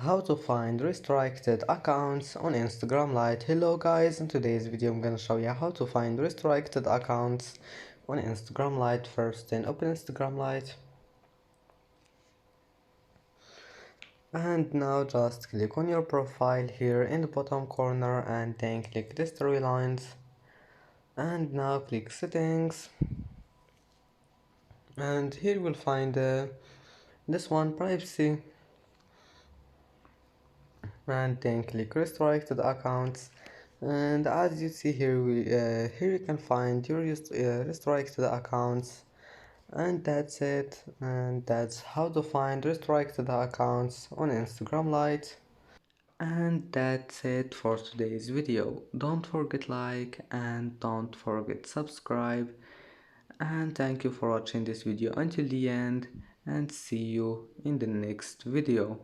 How to find restricted accounts on Instagram Lite. Hello guys, in today's video I'm gonna show you how to find restricted accounts on Instagram Lite. First then open Instagram Lite and now just click on your profile here in the bottom corner and then click the three lines and now click settings and here you will find this one, privacy, and then click restricted accounts. And as you see here, here you can find your restricted accounts, and that's it. And that's how to find restricted accounts on Instagram Lite. And that's it for today's video. Don't forget like and don't forget subscribe. And thank you for watching this video until the end, and see you in the next video.